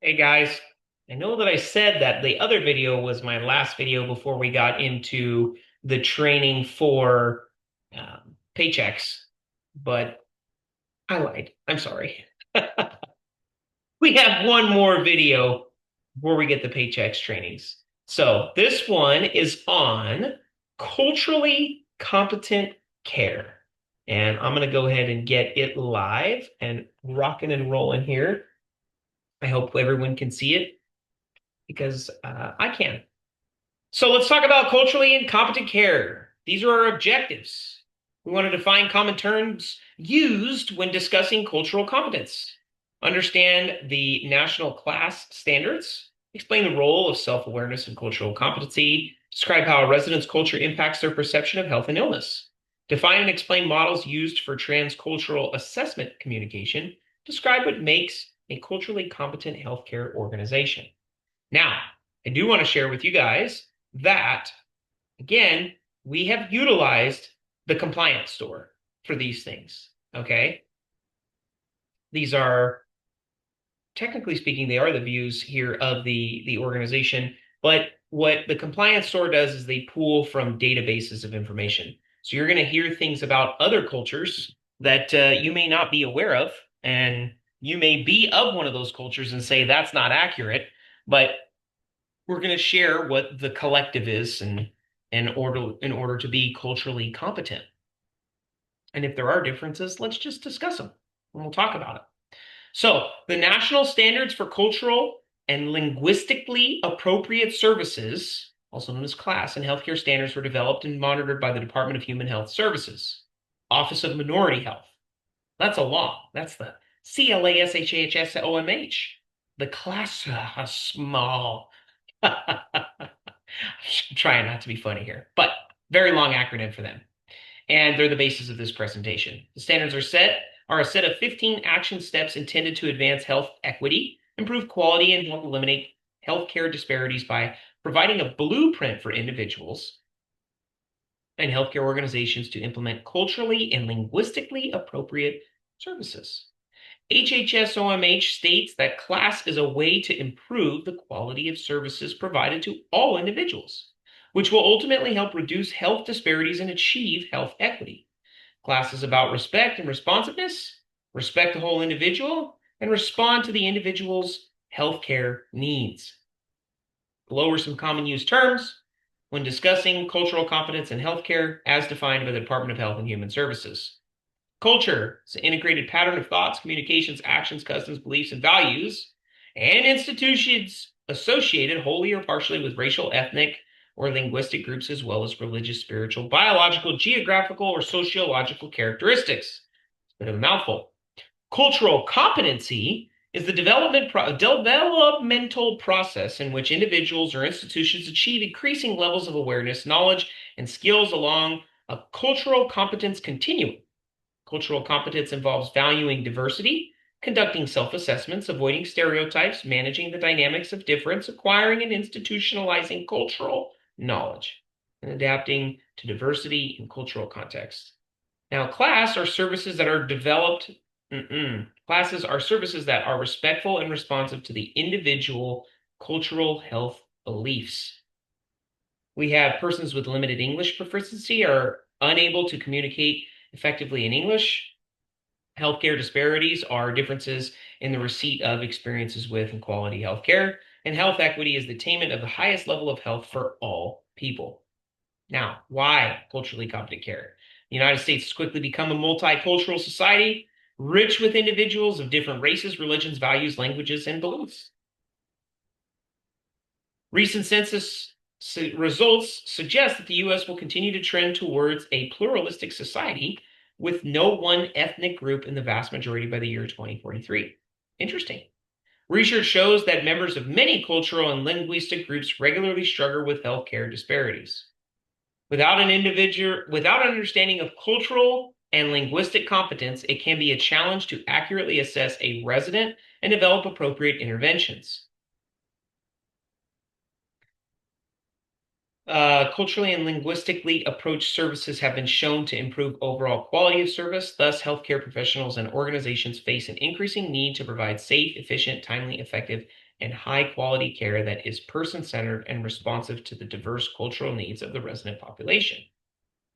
Hey guys, I know that I said that the other video was my last video before we got into the training for paychecks, but I lied. I'm sorry. We have one more video before we get the paychecks trainings. So this one is on culturally competent care. And I'm going to go ahead and get it live and rocking and rolling here. I hope everyone can see it because I can. So let's talk about culturally incompetent care. These are our objectives. We want to define common terms used when discussing cultural competence, understand the national class standards, explain the role of self-awareness and cultural competency, describe how a resident's culture impacts their perception of health and illness, define and explain models used for transcultural assessment communication, describe what makes a culturally competent healthcare organization. Now, I do want to share with you guys that, again, we have utilized the compliance store for these things. Okay. These are, technically speaking, they are the views here of the organization. But what the compliance store does is they pull from databases of information. So you're going to hear things about other cultures that you may not be aware of. And you may be of one of those cultures and say that's not accurate. But we're going to share what the collective is and in order to be culturally competent. And if there are differences, let's just discuss them and we'll talk about it. So, the national standards for cultural and linguistically appropriate services, also known as class and healthcare standards, were developed and monitored by the Department of Human Health Services, Office of Minority Health. That's a law. That's the CLASHHSOMH. The class small. I'm trying not to be funny here, but very long acronym for them. And they're the basis of this presentation. The standards are a set of 15 action steps intended to advance health equity, improve quality, and help eliminate healthcare disparities by providing a blueprint for individuals and healthcare organizations to implement culturally and linguistically appropriate services. HHSOMH states that class is a way to improve the quality of services provided to all individuals, which will ultimately help reduce health disparities and achieve health equity. Class is about respect and responsiveness, respect the whole individual, and respond to the individual's healthcare needs. Below are some common use terms when discussing cultural competence in healthcare as defined by the Department of Health and Human Services. Culture is an integrated pattern of thoughts, communications, actions, customs, beliefs, and values, and institutions associated wholly or partially with racial, ethnic, or linguistic groups, as well as religious, spiritual, biological, geographical, or sociological characteristics. It's a bit of a mouthful. Cultural competency is the developmental process in which individuals or institutions achieve increasing levels of awareness, knowledge, and skills along a cultural competence continuum. Cultural competence involves valuing diversity, conducting self-assessments, avoiding stereotypes, managing the dynamics of difference, acquiring and institutionalizing cultural knowledge, and adapting to diversity in cultural context. Now, classes are services that are respectful and responsive to the individual cultural health beliefs. We have persons with limited English proficiency are unable to communicate effectively in English. Healthcare disparities are differences in the receipt of experiences with and quality healthcare. And health equity is the attainment of the highest level of health for all people. Now, why culturally competent care? The United States has quickly become a multicultural society, rich with individuals of different races, religions, values, languages, and beliefs. Recent census results suggest that the U.S. will continue to trend towards a pluralistic society with no one ethnic group in the vast majority by the year 2043. Interesting. Research shows that members of many cultural and linguistic groups regularly struggle with healthcare disparities. Without an understanding of cultural and linguistic competence, it can be a challenge to accurately assess a resident and develop appropriate interventions. Culturally and linguistically approached services have been shown to improve overall quality of service. Thus, healthcare professionals and organizations face an increasing need to provide safe, efficient, timely, effective, and high-quality care that is person-centered and responsive to the diverse cultural needs of the resident population.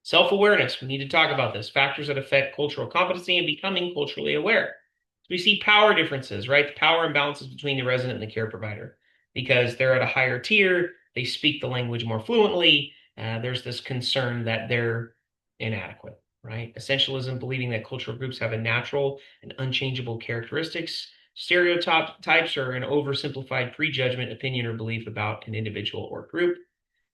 Self-awareness, we need to talk about this. Factors that affect cultural competency and becoming culturally aware. So we see power differences, right? The power imbalances between the resident and the care provider because they're at a higher tier, they speak the language more fluently. There's this concern that they're inadequate, right? Essentialism, believing that cultural groups have a natural and unchangeable characteristics. Stereotypes are an oversimplified prejudgment, opinion, or belief about an individual or group.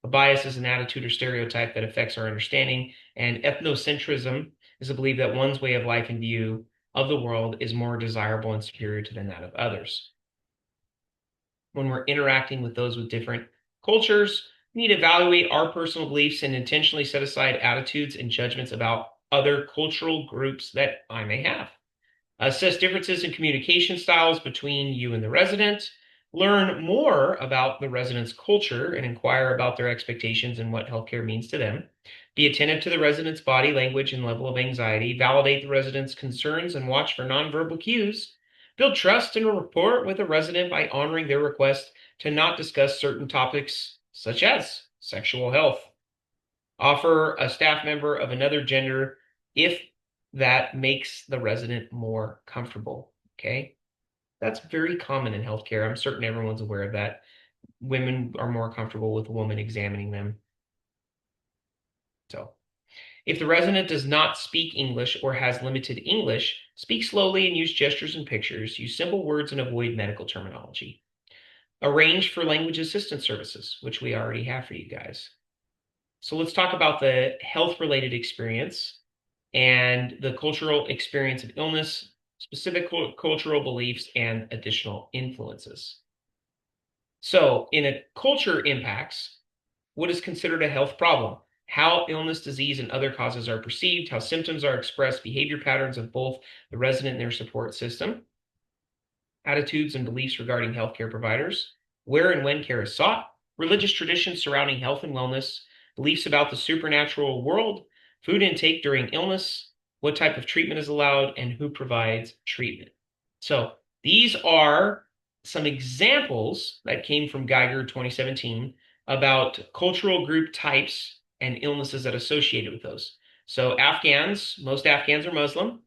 A bias is an attitude or stereotype that affects our understanding, and ethnocentrism is a belief that one's way of life and view of the world is more desirable and superior to than that of others. When we're interacting with those with different cultures, we need to evaluate our personal beliefs and intentionally set aside attitudes and judgments about other cultural groups that I may have. Assess differences in communication styles between you and the resident. Learn more about the resident's culture and inquire about their expectations and what healthcare means to them. Be attentive to the resident's body language and level of anxiety. Validate the resident's concerns and watch for nonverbal cues. Build trust and rapport with a resident by honoring their request to not discuss certain topics, such as sexual health. Offer a staff member of another gender if that makes the resident more comfortable. Okay. That's very common in healthcare. I'm certain everyone's aware of that. Women are more comfortable with a woman examining them. So, if the resident does not speak English or has limited English, speak slowly and use gestures and pictures. Use simple words and avoid medical terminology. Arrange for language assistance services, which we already have for you guys. So let's talk about the health-related experience and the cultural experience of illness, specific cultural beliefs, and additional influences. So, in a culture impacts, what is considered a health problem? How illness, disease, and other causes are perceived, how symptoms are expressed, behavior patterns of both the resident and their support system, attitudes and beliefs regarding healthcare providers, where and when care is sought, religious traditions surrounding health and wellness, beliefs about the supernatural world, food intake during illness, what type of treatment is allowed, and who provides treatment. So these are some examples that came from Geiger 2017 about cultural group types and illnesses that associated with those. So Afghans, most Afghans are Muslim.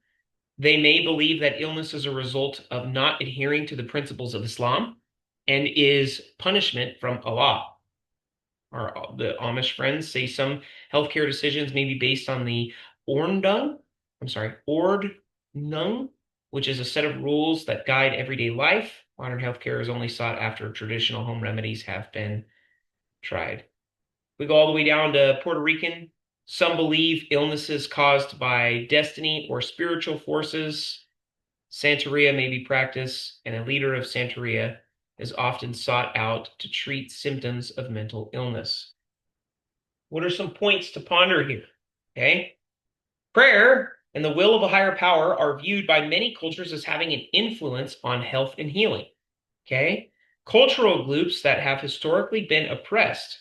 They may believe that illness is a result of not adhering to the principles of Islam and is punishment from Allah. Our the Amish friends say some healthcare decisions may be based on the Ordnung, Ordnung, which is a set of rules that guide everyday life. Modern healthcare is only sought after traditional home remedies have been tried. We go all the way down to Puerto Rican. Some believe illnesses caused by destiny or spiritual forces. Santeria may be practiced, and a leader of Santeria is often sought out to treat symptoms of mental illness. What are some points to ponder here? Okay. Prayer and the will of a higher power are viewed by many cultures as having an influence on health and healing. Okay. Cultural groups that have historically been oppressed,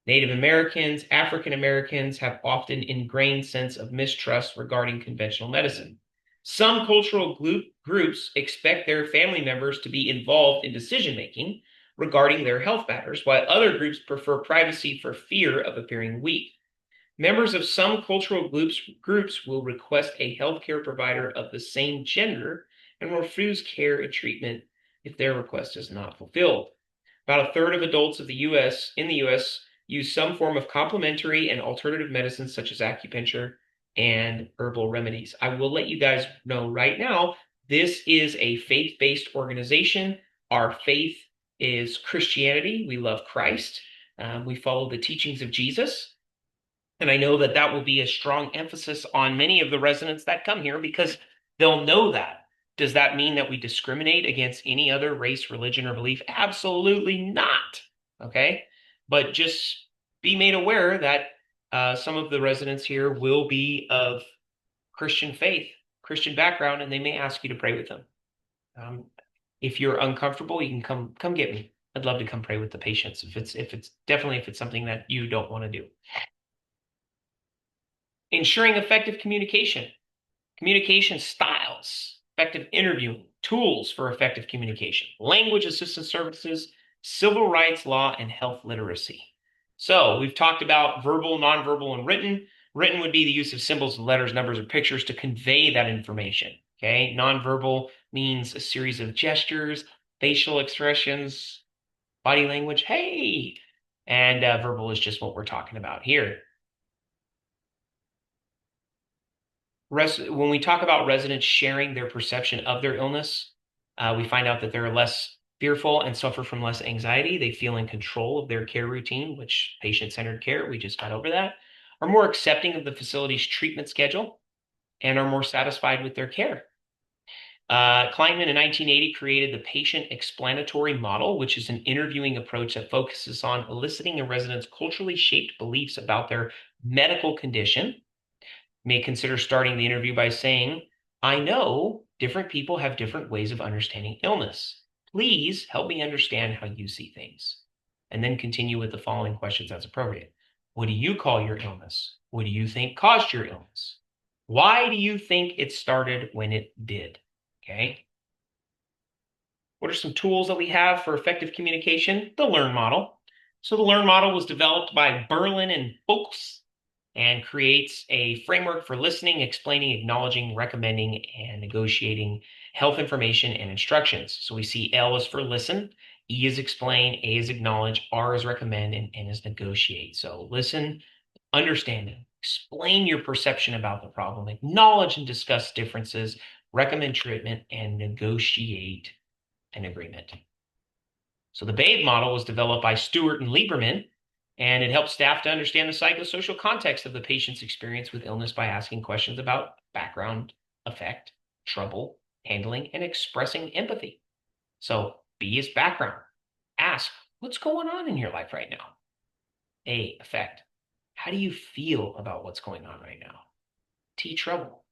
Native Americans, African Americans, have often ingrained sense of mistrust regarding conventional medicine. Some cultural groups expect their family members to be involved in decision making regarding their health matters, while other groups prefer privacy for fear of appearing weak. Members of some cultural groups will request a healthcare provider of the same gender and refuse care and treatment if their request is not fulfilled. About a third of adults in the US use some form of complementary and alternative medicines such as acupuncture and herbal remedies. I will let you guys know right now, this is a faith-based organization. Our faith is Christianity. We love Christ. We follow the teachings of Jesus. And I know that that will be a strong emphasis on many of the residents that come here because they'll know that. Does that mean that we discriminate against any other race, religion, or belief? Absolutely not. Okay. But just be made aware that some of the residents here will be of Christian faith, Christian background, and they may ask you to pray with them. If you're uncomfortable, you can come get me. I'd love to come pray with the patients if it's something that you don't want to do. Ensuring effective communication, communication styles, effective interviewing, tools for effective communication, language assistance services, civil rights law, and health literacy. So we've talked about verbal, nonverbal, and written. Written would be the use of symbols, letters, numbers, or pictures to convey that information. Okay. Nonverbal means a series of gestures, facial expressions, body language. Hey. And verbal is just what we're talking about here. When we talk about residents sharing their perception of their illness, we find out that they're less fearful and suffer from less anxiety. They feel in control of their care routine, which patient-centered care, we just got over that, are more accepting of the facility's treatment schedule, and are more satisfied with their care. Kleinman in 1980 created the patient explanatory model, which is an interviewing approach that focuses on eliciting a resident's culturally shaped beliefs about their medical condition. May consider starting the interview by saying, I know different people have different ways of understanding illness. Please help me understand how you see things. And then continue with the following questions as appropriate. What do you call your illness? What do you think caused your illness? Why do you think it started when it did? Okay. What are some tools that we have for effective communication? The LEARN model. So the LEARN model was developed by Berlin and Folks and creates a framework for listening, explaining, acknowledging, recommending, and negotiating health information and instructions. So we see L is for listen, E is explain, A is acknowledge, R is recommend, and N is negotiate. So listen, understand, explain your perception about the problem, acknowledge and discuss differences, recommend treatment, and negotiate an agreement. So the BAVE model was developed by Stewart and Lieberman, and it helps staff to understand the psychosocial context of the patient's experience with illness by asking questions about background, effect, trouble, handling, and expressing empathy. So B is background. Ask, what's going on in your life right now? A, effect. How do you feel about what's going on right now? T, trouble.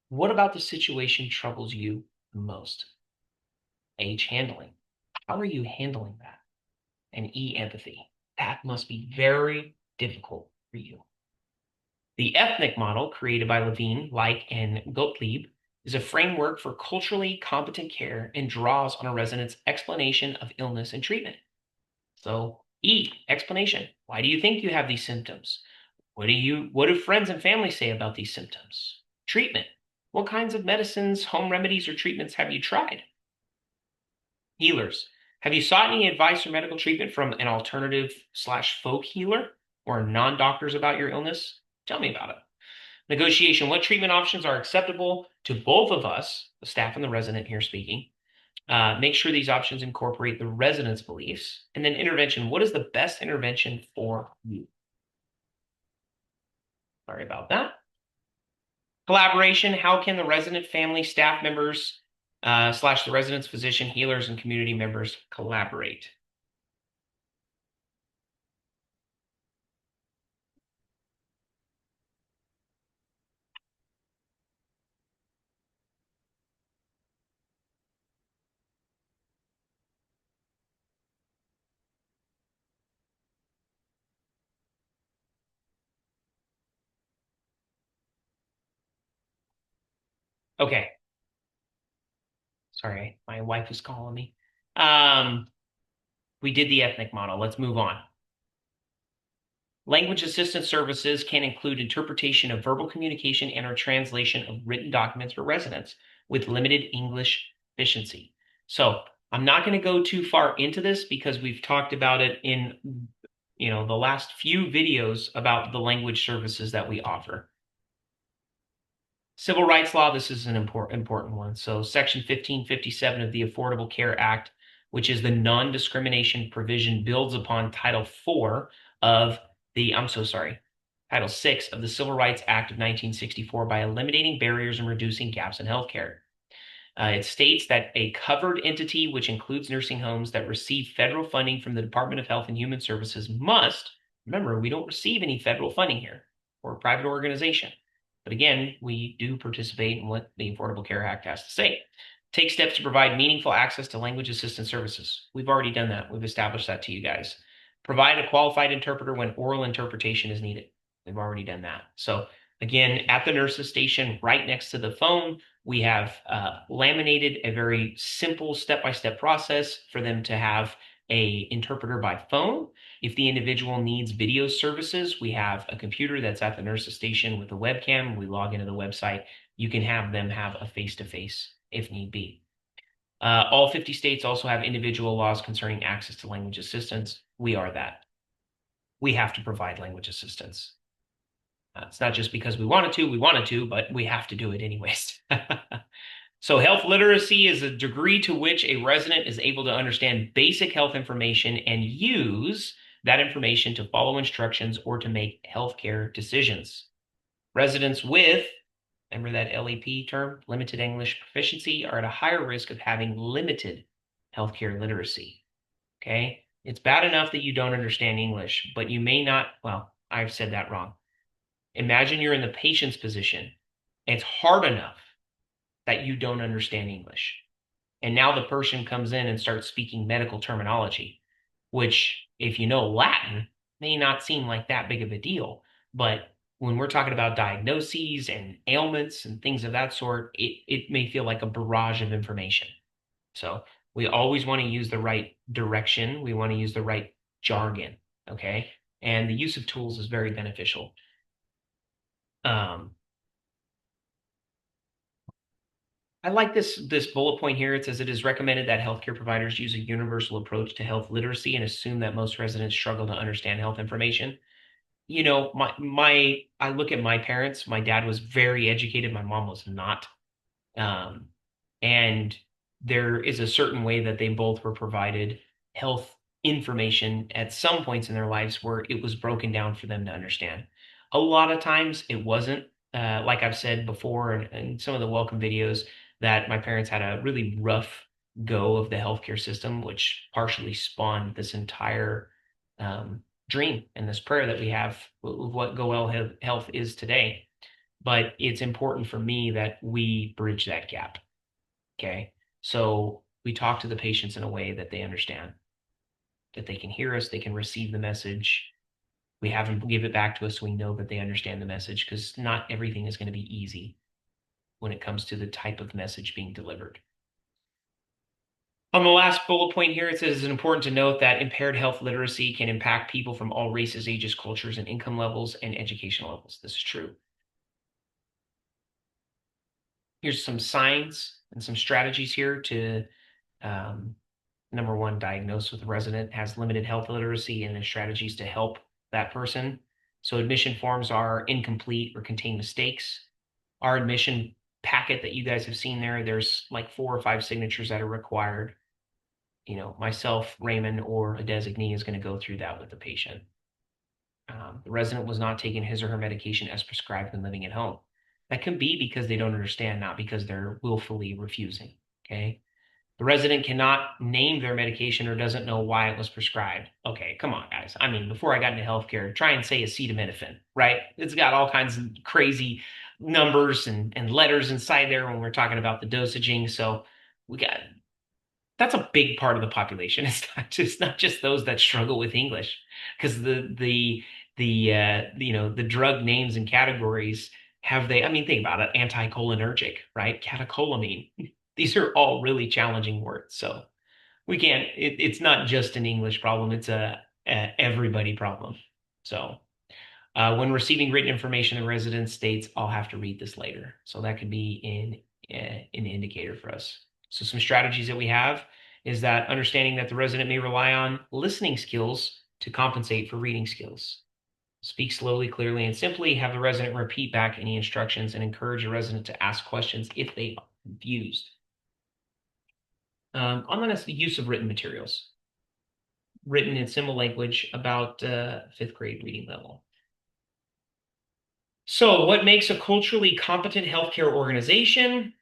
What about the situation troubles you the most? H, handling. How are you handling that? And E, empathy. That must be very difficult for you. The ethnic model created by Levine, Like, and Gottlieb is a framework for culturally competent care and draws on a resident's explanation of illness and treatment. So E, explanation. Why do you think you have these symptoms? What do friends and family say about these symptoms? Treatment. What kinds of medicines, home remedies, or treatments have you tried? Healers. Have you sought any advice or medical treatment from an alternative/folk healer or non-doctors about your illness? Tell me about it. Negotiation. What treatment options are acceptable to both of us, the staff and the resident here speaking? Make sure these options incorporate the resident's beliefs. And then intervention. What is the best intervention for you? Sorry about that. Collaboration. How can the resident, family, staff members / the resident's physician, healers, and community members collaborate? Okay. Sorry, my wife is calling me. Um, we did the ethnic model. Let's move on. Language assistance services can include interpretation of verbal communication and or translation of written documents for residents with limited English proficiency. So I'm not going to go too far into this because we've talked about it in the last few videos about the language services that we offer. Civil rights law, this is an important one. So Section 1557 of the Affordable Care Act, which is the non-discrimination provision, builds upon Title IV of Title VI of the Civil Rights Act of 1964 by eliminating barriers and reducing gaps in healthcare. It states that a covered entity, which includes nursing homes that receive federal funding from the Department of Health and Human Services, must, remember, we don't receive any federal funding here. We're a private organization. But again, we do participate in what the Affordable Care Act has to say. Take steps to provide meaningful access to language assistance services. We've already done that. We've established that to you guys. Provide a qualified interpreter when oral interpretation is needed. We've already done that. So again, at the nurse's station, right next to the phone, we have laminated a very simple step-by-step process for them to have a interpreter by phone. If the individual needs video services, we have a computer that's at the nurse's station with a webcam. We log into the website. You can have them have a face-to-face if need be. All 50 states also have individual laws concerning access to language assistance. We are that. We have to provide language assistance. It's not just because we wanted to, but we have to do it anyways. So health literacy is a degree to which a resident is able to understand basic health information and use that information to follow instructions or to make healthcare decisions. Residents with, remember that LEP term, limited English proficiency, are at a higher risk of having limited healthcare literacy. Okay? It's bad enough that you don't understand English, but you may not, well, I've said that wrong. Imagine you're in the patient's position. It's hard enough that you don't understand English. And now the person comes in and starts speaking medical terminology, which, if you know Latin, may not seem like that big of a deal. But when we're talking about diagnoses and ailments and things of that sort, it may feel like a barrage of information. So we always want to use the right direction. We want to use the right jargon, okay? And the use of tools is very beneficial. I like this bullet point here. It says it is recommended that healthcare providers use a universal approach to health literacy and assume that most residents struggle to understand health information. You know, I look at my parents. My dad was very educated. My mom was not. Um, and there is a certain way that they both were provided health information at some points in their lives where it was broken down for them to understand. A lot of times it wasn't. Like I've said before in some of the welcome videos, that my parents had a really rough go of the healthcare system, which partially spawned this entire dream and this prayer that we have of what Go Well Health is today. But it's important for me that we bridge that gap. Okay. So we talk to the patients in a way that they understand, that they can hear us, they can receive the message. We have them give it back to us so we know that they understand the message, because not everything is going to be easy when it comes to the type of message being delivered. On the last bullet point here, it says it's important to note that impaired health literacy can impact people from all races, ages, cultures, and income levels and educational levels. This is true. Here's some signs and some strategies here to, number one, diagnose with a resident has limited health literacy and the strategies to help that person. So admission forms are incomplete or contain mistakes. Our admission packet that you guys have seen there's like 4 or 5 signatures that are required. You know, myself, Raymond, or a designee is going to go through that with the patient. The resident was not taking his or her medication as prescribed when living at home. That can be because they don't understand, not because they're willfully refusing. Okay. The resident cannot name their medication or doesn't know why it was prescribed. Okay, come on, guys. I mean, before I got into healthcare, try and say acetaminophen, right? It's got all kinds of crazy numbers and letters inside there when we're talking about the dosaging. So we got that's a big part of the population. It's not just those that struggle with English, because the drug names and categories I mean, think about it, anticholinergic, right? Catecholamine. These are all really challenging words. So we can't, it's not just an English problem, it's a everybody problem. So when receiving written information, the resident states, I'll have to read this later. So that could be an indicator for us. So some strategies that we have is that understanding that the resident may rely on listening skills to compensate for reading skills. Speak slowly, clearly, and simply. Have the resident repeat back any instructions and encourage the resident to ask questions if they are confused. On the use of written materials, written in simple language about 5th grade reading level. So what makes a culturally competent healthcare organization?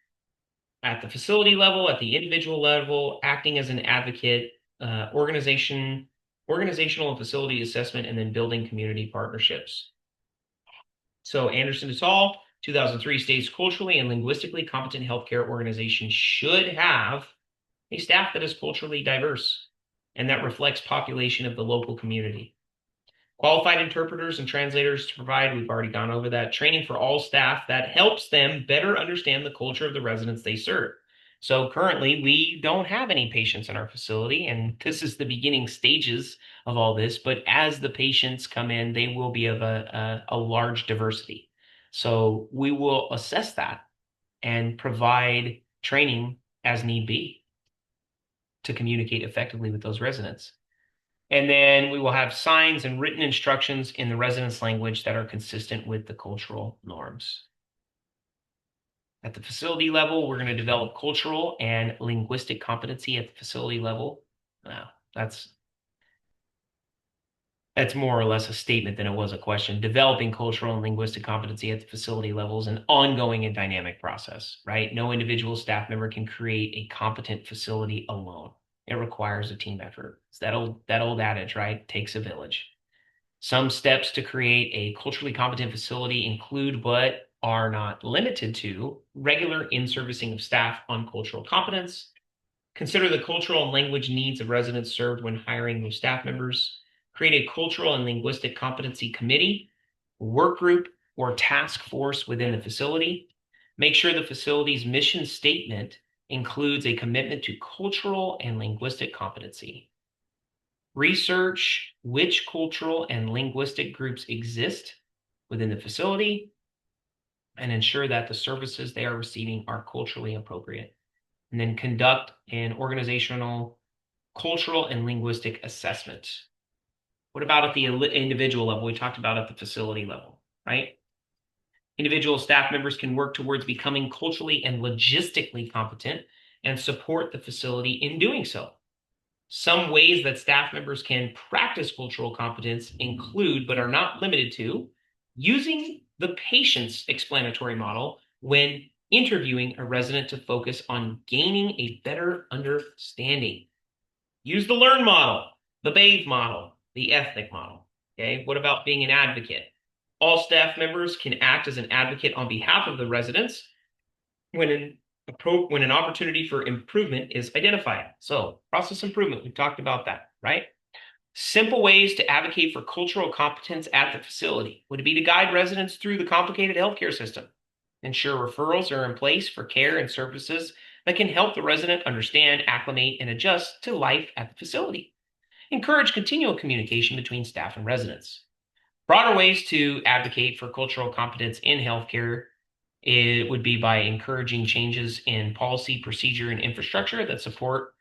At the facility level, at the individual level, acting as an advocate, organizational and facility assessment, and then building community partnerships. So Anderson et al. 2003 states culturally and linguistically competent healthcare organizations should have a staff that is culturally diverse and that reflects population of the local community. Qualified interpreters and translators to provide, we've already gone over that, training for all staff that helps them better understand the culture of the residents they serve. So currently, we don't have any patients in our facility, and this is the beginning stages of all this. But as the patients come in, they will be of a large diversity. So we will assess that and provide training as need be to communicate effectively with those residents. And then we will have signs and written instructions in the residents' language that are consistent with the cultural norms. At the facility level, we're going to develop cultural and linguistic competency at the facility level. Now, that's more or less a statement than it was a question. Developing cultural and linguistic competency at the facility level is an ongoing and dynamic process, right? No individual staff member can create a competent facility alone. It requires a team effort. It's that old adage, right? Takes a village. Some steps to create a culturally competent facility include, but are not limited to, regular in-servicing of staff on cultural competence. Consider the cultural and language needs of residents served when hiring new staff members. Create a cultural and linguistic competency committee, work group, or task force within the facility. Make sure the facility's mission statement includes a commitment to cultural and linguistic competency. Research which cultural and linguistic groups exist within the facility and ensure that the services they are receiving are culturally appropriate. And then conduct an organizational, cultural, and linguistic assessment. What about at the individual level? We talked about at the facility level, right? Individual staff members can work towards becoming culturally and logistically competent and support the facility in doing so. Some ways that staff members can practice cultural competence include, but are not limited to, using the patient's explanatory model when interviewing a resident to focus on gaining a better understanding. Use the LEARN model, the BAVE model, the ethnic model. Okay, what about being an advocate? All staff members can act as an advocate on behalf of the residents when an opportunity for improvement is identified. So process improvement, we've talked about that, right? Simple ways to advocate for cultural competence at the facility would be to guide residents through the complicated healthcare system. Ensure referrals are in place for care and services that can help the resident understand, acclimate, and adjust to life at the facility. Encourage continual communication between staff and residents. Broader ways to advocate for cultural competence in healthcare, it would be by encouraging changes in policy, procedure, and infrastructure that support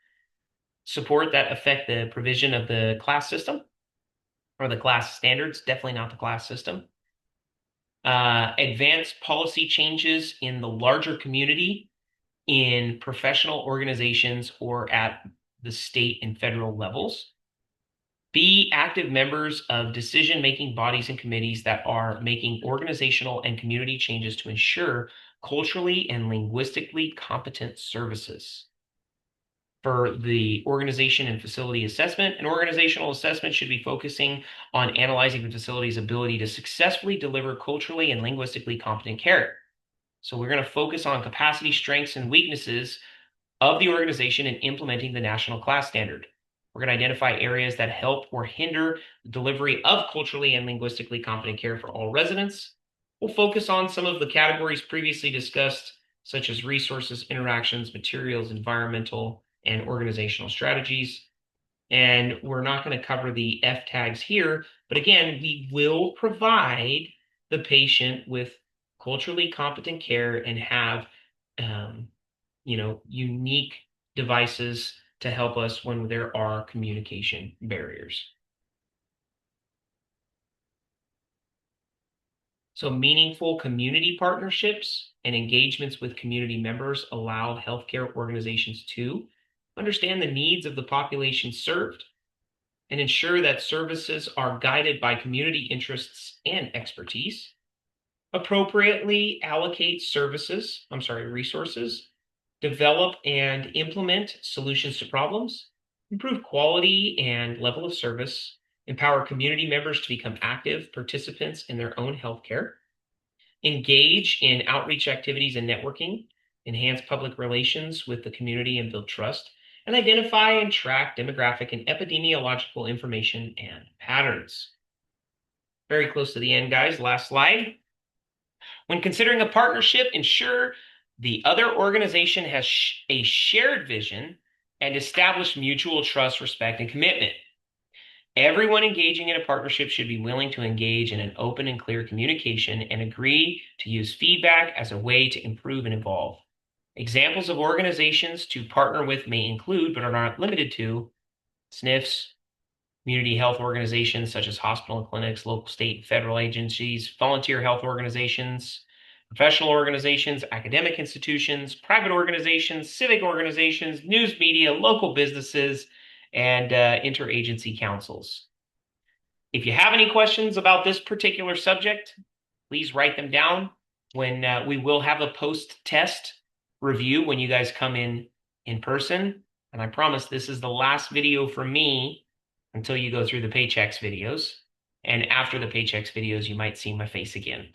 that affect the provision of the class system or the class standards, definitely not the class system. Advance policy changes in the larger community, in professional organizations, or at the state and federal levels. Be active members of decision-making bodies and committees that are making organizational and community changes to ensure culturally and linguistically competent services. For the organization and facility assessment, an organizational assessment should be focusing on analyzing the facility's ability to successfully deliver culturally and linguistically competent care. So we're going to focus on capacity, strengths, and weaknesses of the organization in implementing the national class standard. We're going to identify areas that help or hinder the delivery of culturally and linguistically competent care for all residents. We'll focus on some of the categories previously discussed, such as resources, interactions, materials, environmental, and organizational strategies. And we're not going to cover the F tags here, but again, we will provide the patient with culturally competent care and have unique devices to help us when there are communication barriers. So meaningful community partnerships and engagements with community members allow healthcare organizations to understand the needs of the population served and ensure that services are guided by community interests and expertise, appropriately allocate resources, develop and implement solutions to problems, improve quality and level of service, empower community members to become active participants in their own healthcare, engage in outreach activities and networking, enhance public relations with the community and build trust, and identify and track demographic and epidemiological information and patterns. Very close to the end, guys. Last slide. When considering a partnership, ensure the other organization has a shared vision and establish mutual trust, respect, and commitment. Everyone engaging in a partnership should be willing to engage in an open and clear communication and agree to use feedback as a way to improve and evolve. Examples of organizations to partner with may include, but are not limited to, SNFs, community health organizations such as hospital and clinics, local, state, and federal agencies, volunteer health organizations, professional organizations, academic institutions, private organizations, civic organizations, news media, local businesses, and interagency councils. If you have any questions about this particular subject, please write them down when we will have a post-test review when you guys come in person. And I promise this is the last video for me until you go through the paychecks videos. And after the paychecks videos, you might see my face again.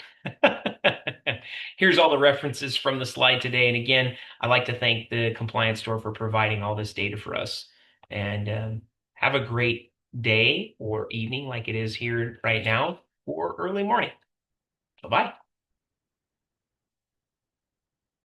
Here's all the references from the slide today. And again, I'd like to thank the compliance store for providing all this data for us. And have a great day or evening like it is here right now, or early morning. Bye-bye.